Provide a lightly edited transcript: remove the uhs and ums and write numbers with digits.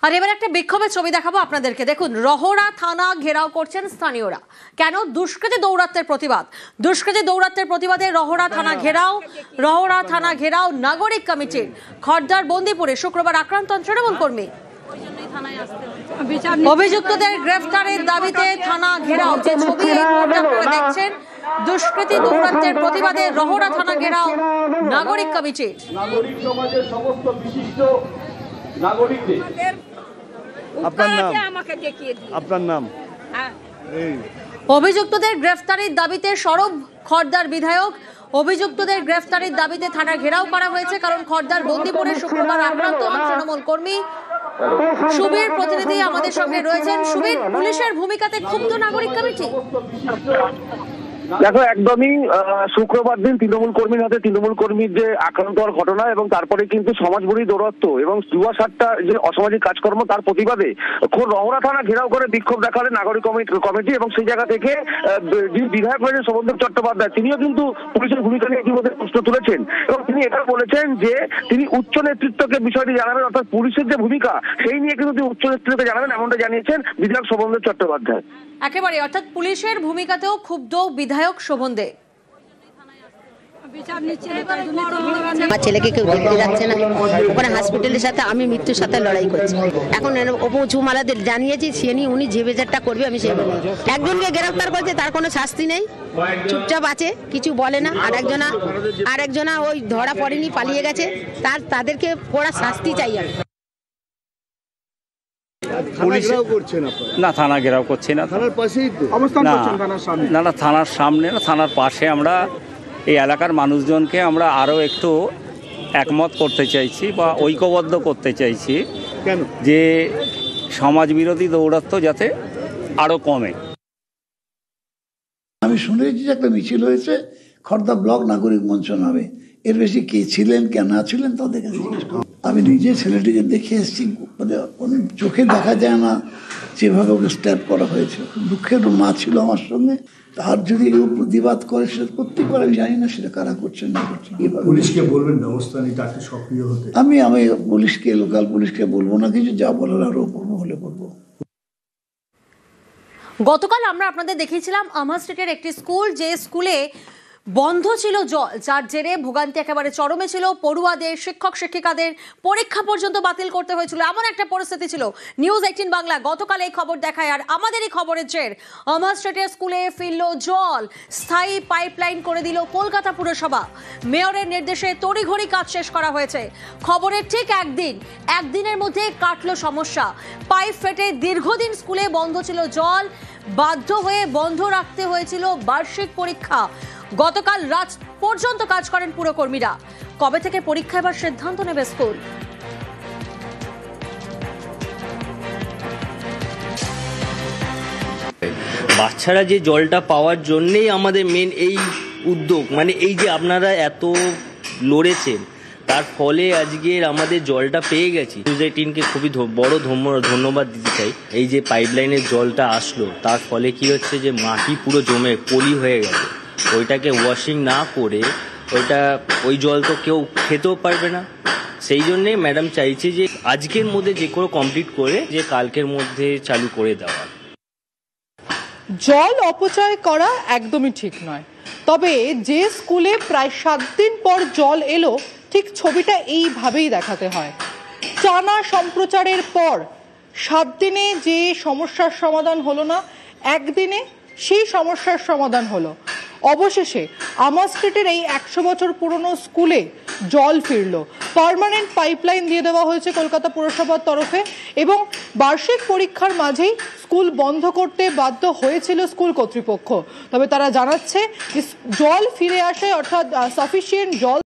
আর এবার একটা বিক্ষোভের ছবি দেখাবো আপনাদেরকে। দেখুন, রহরা থানা ঘেরাও করছেন স্থানীয়রা। কেন? দুষ্কৃতী দৌরাত্ম্যের প্রতিবাদ। দুষ্কৃতী দৌরাত্ম্যের প্রতিবাদে রহরা থানা ঘেরাও নাগরিক কমিটির। খড়দার বন্দিপুরে শুক্রবার আক্রান্ত তৃণমূল কর্মী। অভিযুক্তদের গ্রেফতারের দাবিতে থানা ঘেরাও। যে ছবি আপনারা দেখছেন, দুষ্কৃতী দৌরাত্ম্যের প্রতিবাদে রহরা থানা ঘেরাও নাগরিক কমিটির। নাগরিক সমাজের সমস্ত বিশিষ্ট নাগরিকদের। আপনার নাম? অভিযুক্তদের গ্রেফতারের দাবিতে সরব খড়দার বিধায়ক। অভিযুক্তদের গ্রেফতারের দাবিতে থানা ঘেরাও করা হয়েছে, কারণ খড়দার বন্দিপুরে শুক্রবার আক্রান্ত তৃণমূল কর্মী। সুবীর প্রতিনিধি আমাদের সঙ্গে রয়েছেন। সুবীর, পুলিশের ভূমিকাতে ক্ষুব্ধ নাগরিক কমিটি। দেখো, একদমই শুক্রবার দিন তৃণমূল কর্মীর হাতে তৃণমূল কর্মীর যে আক্রান্ত হওয়ার ঘটনা এবং তারপরে কিন্তু সমাজবিরোধী দৌরাত্ম্য এবং যুবা সাতটা যে অসামাজিক কাজকর্ম, তার প্রতিবাদে রহরা থানা ঘেরাও করে বিক্ষোভ দেখালেন নাগরিক কমিটি। এবং সেই জায়গা থেকে যিনি বিধায়ক রয়েছেন শোভনদেব চট্টোপাধ্যায়, তিনিও কিন্তু পুলিশের ভূমিকা নিয়ে ইতিমধ্যে প্রশ্ন তুলেছেন এবং তিনি এটা বলেছেন যে তিনি উচ্চ নেতৃত্বকে বিষয়টি জানাবেন, অর্থাৎ পুলিশের যে ভূমিকা সেই নিয়ে কিন্তু তিনি উচ্চ নেতৃত্বকে জানাবেন, এমনটা জানিয়েছেন বিধায়ক শোভনদেব চট্টোপাধ্যায়। একেবারে, অর্থাৎ পুলিশের ভূমিকাতেও ক্ষুব্ধ বিধায়ক শোভনদেব। আমার ছেলেকে কেউ দেখতে যাচ্ছে না, ওখানে হসপিটালের সাথে আমি মৃত্যুর সাথে লড়াই করছি। এখন চুমালাদের জানিয়েছি, সে নিয়ে উনি যে বেজারটা করবে আমি সে বলি। একজনকে গ্রেফতার করছে, তার কোনো শাস্তি নেই, চুপচাপ আছে, কিছু বলে না। আর একজনা ওই ধরা পড়েনি, পালিয়ে গেছে, তাদেরকে কড়া শাস্তি চাই আমি। না, থানা ঘেরাও করছি না, থানার পাশেই তো অবস্থান করছেন। না, থানার সামনে না, থানার পাশে। আমরা এই এলাকার মানুষজনকে আমরা আরও একটু একমত করতে চাইছি বা ঐক্যবদ্ধ করতে চাইছি যে সমাজবিরোধী দৌরাত্ম্য যাতে আরও কমে। আমি শুনেছি যে একটা মিছিল হয়েছে খড়দা ব্লক নাগরিক মঞ্চ নামে। এর বেশি কে ছিলেন কে না ছিলেন তাদেরকে জিজ্ঞেস করুন। আমি নিজে ছেলেটিকে দেখে এসেছি, মানে চোখে দেখা যায় না যেভাবে ওকে স্ট্যাপ করা হয়েছে। দুঃখের মা ছিল আমার সঙ্গে, তার যদি কেউ প্রতিবাদ করে সেটা করতেই পারে, আমি জানি না সেটা কারা করছেন না করছেন। পুলিশকে বলবেন ব্যবস্থা নেই, তাকে সক্রিয় হতে। আমি পুলিশকে, লোকাল পুলিশকে বলবো না কিছু, যা বলার আরও করবো হলে বলবো। গতকাল আমরা আপনাদের দেখিয়েছিলাম আমা স্ট্রিটের একটি স্কুল, যে স্কুলে বন্ধ ছিল জল, যার জেরে ভোগান্তি একেবারে চরমে ছিল। পড়ুয়াদের, শিক্ষক শিক্ষিকাদের পরীক্ষা পর্যন্ত বাতিল করতে হয়েছিল, এমন একটা পরিস্থিতি ছিল। নিউজ 18 বাংলা গতকাল এই খবর দেখায়, আর আমাদেরই খবরের জের আমা স্ট্রিটের স্কুলে ফিরল জল। স্থায়ী পাইপলাইন করে দিল কলকাতা পুরসভা। মেয়রের নির্দেশে তড়িঘড়ি কাজ শেষ করা হয়েছে। খবরের ঠিক একদিনের মধ্যে কাটলো সমস্যা। পাইপ ফেটে দীর্ঘদিন স্কুলে বন্ধ ছিল জল, বাধ্য হয়ে বন্ধ রাখতে হয়েছিল বার্ষিক পরীক্ষা। গতকাল রাত পর্যন্ত কাজ করেন পুরকর্মীরা। কবে থেকে পরীক্ষা, এবার সিদ্ধান্ত নেবে স্কুল। বাচ্চারা যে জলটা পাওয়ার জন্যেই আমাদের মেন এই উদ্যোগ, মানে এই যে আপনারা এত লড়েছেন, তার ফলে আজকের আমাদের জলটা পেয়ে গেছি। নিউজ 18কে খুবই বড় ধন্যবাদ দিতে চাই। এই যে পাইপলাইনের জলটা আসলো, তার ফলে কি হচ্ছে যে মাটি পুরো জমে পলি হয়ে গেছে। ওইটাকে ওয়াশিং না করে ওই জল তো কেউ খেতেও পারবে না। সেই জন্যে ম্যাডাম চাইছে যে আজকের মধ্যে যে কোনো কমপ্লিট করে যে কালকের মধ্যে চালু করে দেওয়া। জল অপচয় করা একদমই ঠিক নয়, তবে যে স্কুলে প্রায় 7 দিন পর জল এলো, ঠিক ছবিটা এইভাবেই দেখাতে হয়। টানা সম্প্রচারের পর 7 দিনে যে সমস্যার সমাধান হলো না, একদিনে সেই সমস্যার সমাধান হলো। অবশেষে আমা স্ট্রিটের এই 100 বছর পুরনো স্কুলে জল ফিরল। পার্মানেন্ট পাইপলাইন দিয়ে দেওয়া হয়েছে কলকাতা পুরসভার তরফে, এবং বার্ষিক পরীক্ষার মাঝেই স্কুল বন্ধ করতে বাধ্য হয়েছিল স্কুল কর্তৃপক্ষ। তবে তারা জানাচ্ছে জল ফিরে আসে, অর্থাৎ সাফিসিয়েন্ট জল